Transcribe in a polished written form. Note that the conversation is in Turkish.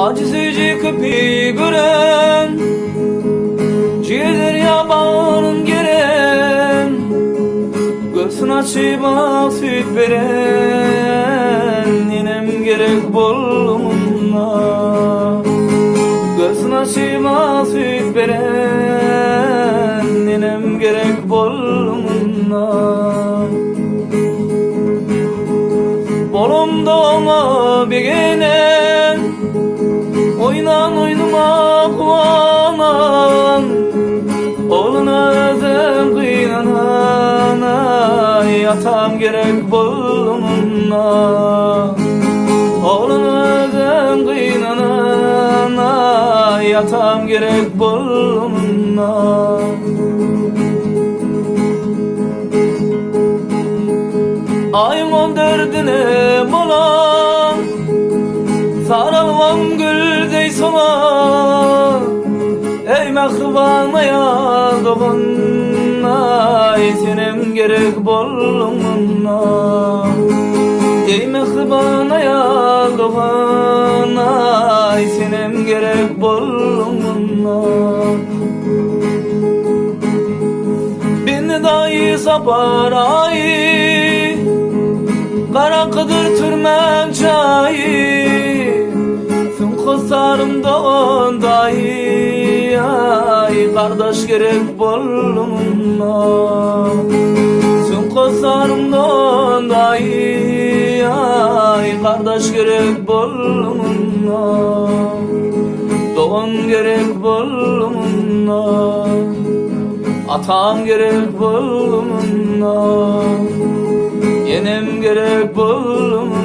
Acizeci köpi gören, ciğerler yabanın geren, göğsün açıp süt veren, ninem gerek bolumuna. Göğsün açıp süt veren, ninem gerek bolumuna. Bolumda ona begenen, oynan oynama kuanan, oğluna özüm kıynanan, ay atam gerek bolumuna. Oğluna özüm kıynanan, ay atam gerek bolumuna. Ayım ol derdine mola, sarılmam güldey sola. Ey mehriban ayal doğun, ay senem gerek bolumuna. Ey mehriban ayal doğun, ay senem gerek bolumuna. Beni dahi sapar ay, kara kıdır türmen çayı, sün kızlarımdan dahi, ay kardeş gerek bolumuna. Sün kızlarımdan dahi, ay kardeş gerek bolumuna. Doğan gerek bolumuna. Atam gerek bolumuna. Yenem gerek bolumuna.